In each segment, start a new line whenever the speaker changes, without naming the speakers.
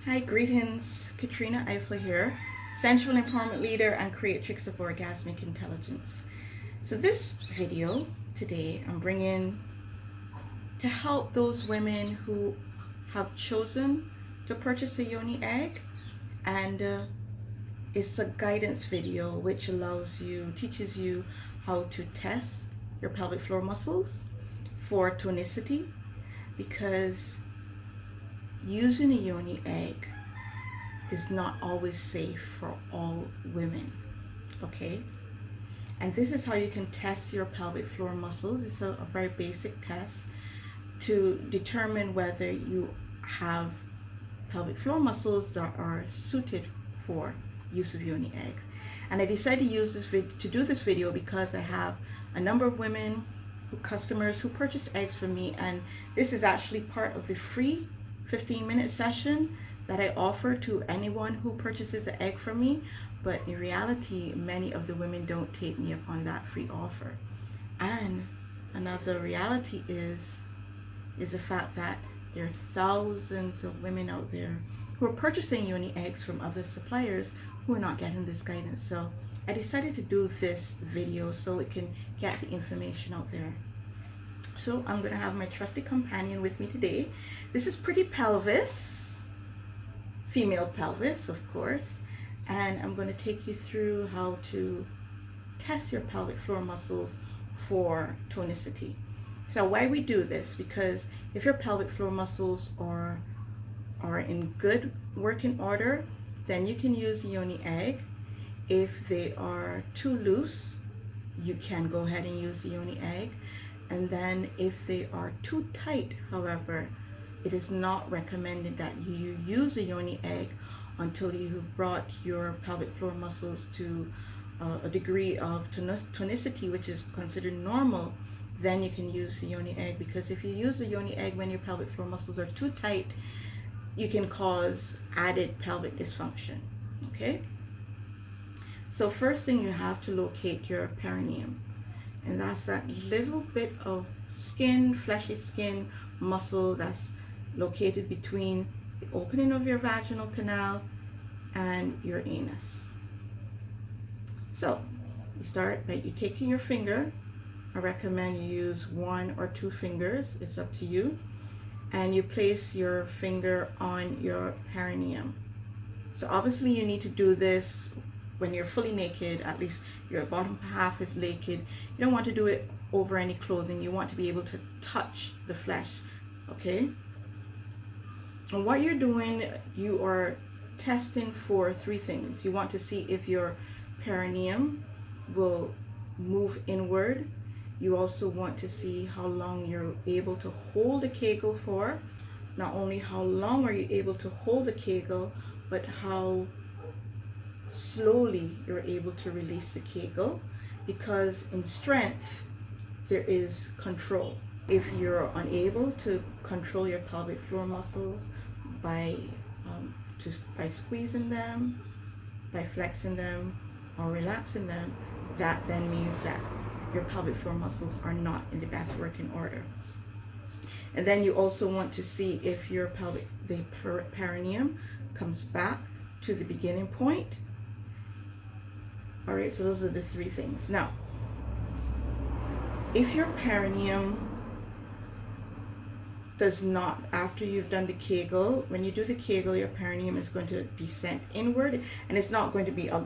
Hi, greetings. Katrina Eifler here, sensual empowerment leader and creatrix of orgasmic intelligence. So this video today I'm bringing to help those women who have chosen to purchase a Yoni egg, and it's a guidance video which teaches you how to test your pelvic floor muscles for tonicity, because using a Yoni egg is not always safe for all women, okay? And this is how you can test your pelvic floor muscles. It's a very basic test to determine whether you have pelvic floor muscles that are suited for use of Yoni eggs. And I decided to do this video because I have a number of women, customers who purchase eggs from me, and this is actually part of the free 15-minute session that I offer to anyone who purchases an egg from me. But in reality, many of the women don't take me up on that free offer. And another reality is the fact that there are thousands of women out there who are purchasing Yoni eggs from other suppliers who are not getting this guidance. So I decided to do this video so it can get the information out there. So I'm going to have my trusty companion with me today. This is Pretty Pelvis, Female Pelvis, of course. And I'm going to take you through how to test your pelvic floor muscles for tonicity. So why we do this? Because if your pelvic floor muscles are in good working order, then you can use the Yoni egg. If they are too loose, you can go ahead and use the Yoni egg. And then if they are too tight, however, it is not recommended that you use a Yoni egg until you have brought your pelvic floor muscles to a degree of tonicity which is considered normal. Then you can use the Yoni egg, because if you use the Yoni egg when your pelvic floor muscles are too tight, you can cause added pelvic dysfunction. Okay? So first thing, you have to locate your perineum. And that's that little bit of skin, fleshy skin muscle that's located between the opening of your vaginal canal and your anus. So you start by you taking your finger. I recommend you use 1 or 2 fingers, it's up to you, and you place your finger on your perineum. So obviously you need to do this when you're fully naked, at least your bottom half is naked. You don't want to do it over any clothing. You want to be able to touch the flesh, okay? And what you're doing, you are testing for 3 things. You want to see if your perineum will move inward. You also want to see how long you're able to hold the Kegel for. Not only how long are you able to hold the Kegel, but how slowly you're able to release the Kegel, because in strength there is control. If you're unable to control your pelvic floor muscles by squeezing them, by flexing them, or relaxing them, that then means that your pelvic floor muscles are not in the best working order. And then you also want to see if your perineum comes back to the beginning point. All right, so those are the 3 things. Now, if your perineum does not, after you've done the Kegel, when you do the Kegel, your perineum is going to descend inward, and it's not going to be a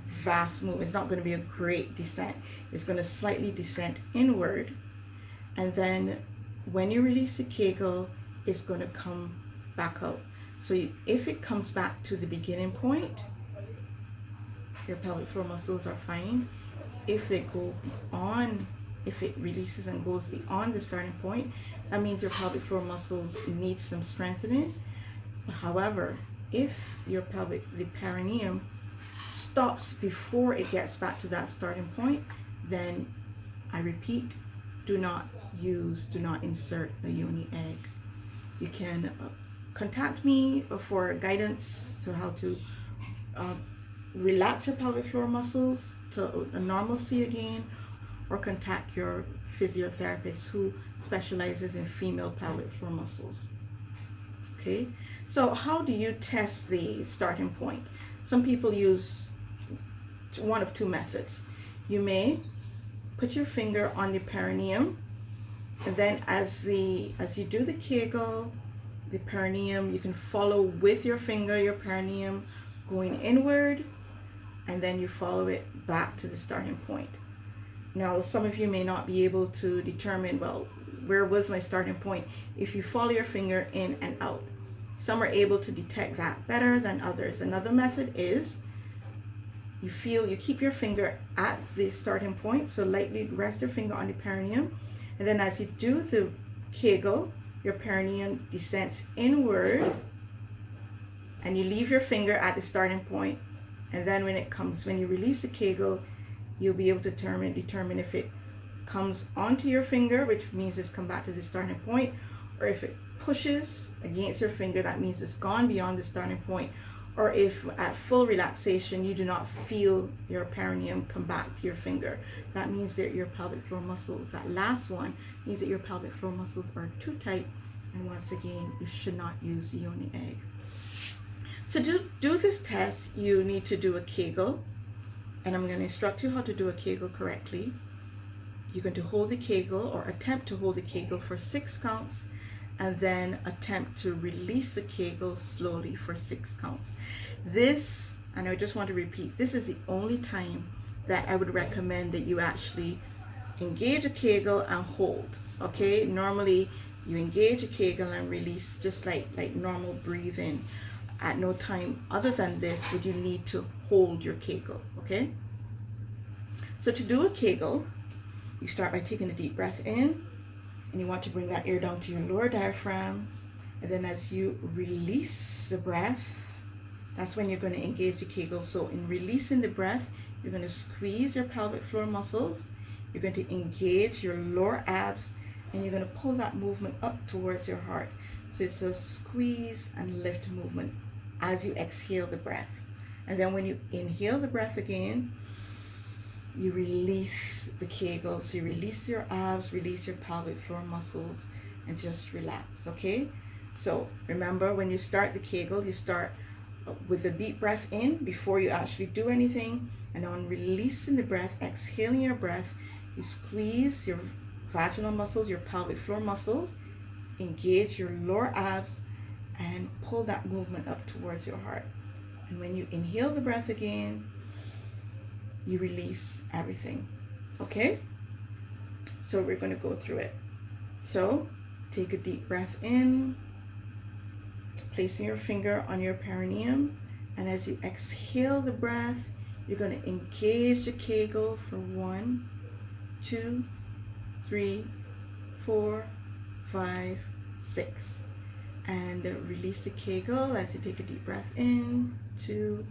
vast move. It's not going to be a great descent. It's going to slightly descend inward, and then when you release the Kegel, it's going to come back out. So if it comes back to the beginning point, your pelvic floor muscles are fine. If they go beyond, if it releases and goes beyond the starting point, that means your pelvic floor muscles need some strengthening. However, if your the perineum stops before it gets back to that starting point, then I repeat, do not insert a Yoni egg. You can contact me for guidance to how to relax your pelvic floor muscles to a normalcy again, or contact your physio therapist who specializes in female pelvic floor muscles. Okay, So how do you test the starting point? Some people use one of two methods. You may put your finger on the perineum, and then as you do the Kegel, the perineum, you can follow with your finger, your perineum going inward, and then you follow it back to the starting point. Now, some of you may not be able to determine, well, where was my starting point if you follow your finger in and out. Some are able to detect that better than others. Another method is you keep your finger at the starting point, so lightly rest your finger on the perineum, and then as you do the Kegel, your perineum descends inward, and you leave your finger at the starting point, and then when you release the Kegel, you'll be able to determine if it comes onto your finger, which means it's come back to the starting point, or if it pushes against your finger, that means it's gone beyond the starting point, or if at full relaxation you do not feel your perineum come back to your finger, that means that your pelvic floor muscles, that last one, means that your pelvic floor muscles are too tight, and once again, you should not use the Yoni egg. So to do this test, you need to do a Kegel, and I'm going to instruct you how to do a Kegel correctly. You're going to hold the Kegel, or attempt to hold the Kegel for 6 counts, and then attempt to release the Kegel slowly for 6 counts. This, and I just want to repeat, this is the only time that I would recommend that you actually engage a Kegel and hold, okay? Normally, you engage a Kegel and release just like normal breathing. At no time other than this would you need to hold your Kegel, okay? So to do a Kegel, you start by taking a deep breath in, and you want to bring that air down to your lower diaphragm, and then as you release the breath, that's when you're going to engage the Kegel. So in releasing the breath, you're going to squeeze your pelvic floor muscles, you're going to engage your lower abs, and you're going to pull that movement up towards your heart. So it's a squeeze and lift movement as you exhale the breath. And then when you inhale the breath again, you release the Kegel. So you release your abs, release your pelvic floor muscles, and just relax, okay? So remember, when you start the Kegel, you start with a deep breath in before you actually do anything, and on releasing the breath, exhaling your breath, you squeeze your vaginal muscles, your pelvic floor muscles, engage your lower abs, and pull that movement up towards your heart. And when you inhale the breath again, you release everything, okay? So we're going to go through it. So take a deep breath in, placing your finger on your perineum, and as you exhale the breath, you're going to engage the Kegel for 1, 2, 3, 4, 5, 6. And release the Kegel as you take a deep breath in, 2,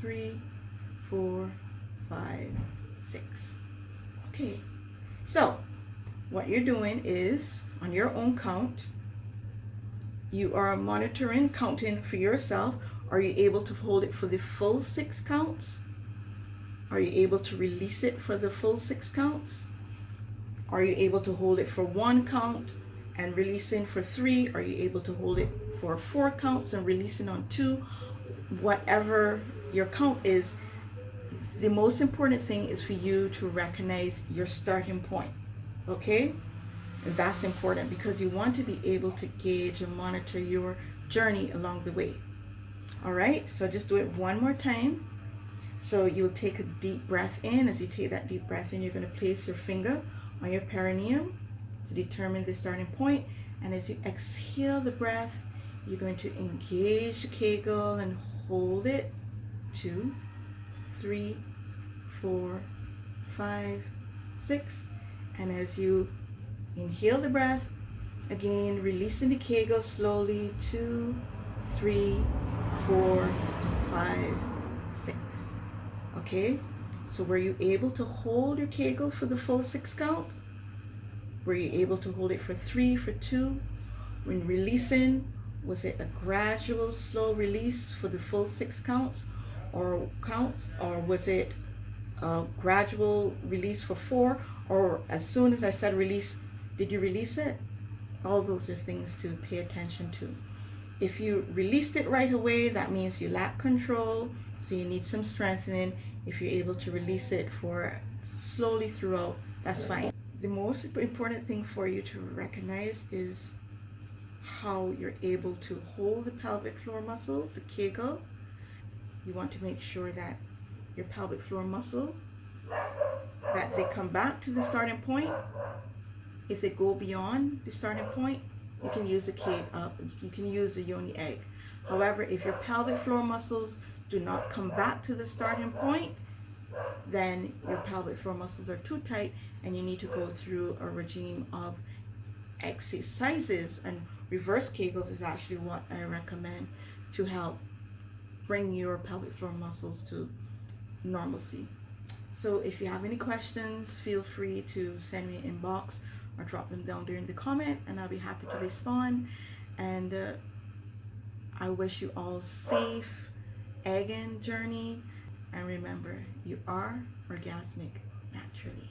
3, 4, 5, 6. Okay, so what you're doing is, on your own count, you are monitoring, counting for yourself. Are you able to hold it for the full 6 counts? Are you able to release it for the full 6 counts? Are you able to hold it for 1 count and releasing for 3? Are you able to hold it for 4 counts and releasing on 2? Whatever your count is, the most important thing is for you to recognize your starting point, okay? That's important because you want to be able to gauge and monitor your journey along the way. All right, so just do it one more time. So you'll take a deep breath in. As you take that deep breath in, you're going to place your finger on your perineum to determine the starting point. And as you exhale the breath, you're going to engage the Kegel and hold it. 2, 3, 4, 5, 6. And as you inhale the breath, again, releasing the Kegel slowly. 2, 3, 4, 5, 6. Okay, so were you able to hold your Kegel for the full 6 counts? Were you able to hold it for 3, for 2? When releasing, was it a gradual, slow release for the full 6 counts? Or was it a gradual release for 4? Or as soon as I said release, did you release it? All those are things to pay attention to. If you released it right away, that means you lack control, so you need some strengthening. If you're able to release it for slowly throughout, that's fine. The most important thing for you to recognize is how you're able to hold the pelvic floor muscles, the Kegel. You want to make sure that your pelvic floor muscle, that they come back to the starting point. If they go beyond the starting point, you can use a you can use a Yoni egg. However, if your pelvic floor muscles do not come back to the starting point, then your pelvic floor muscles are too tight and you need to go through a regime of exercises, and reverse Kegels is actually what I recommend to help bring your pelvic floor muscles to normalcy. So if you have any questions, feel free to send me an inbox or drop them down during the comment, and I'll be happy to respond. And I wish you all safe egging journey, and remember, you are orgasmic naturally.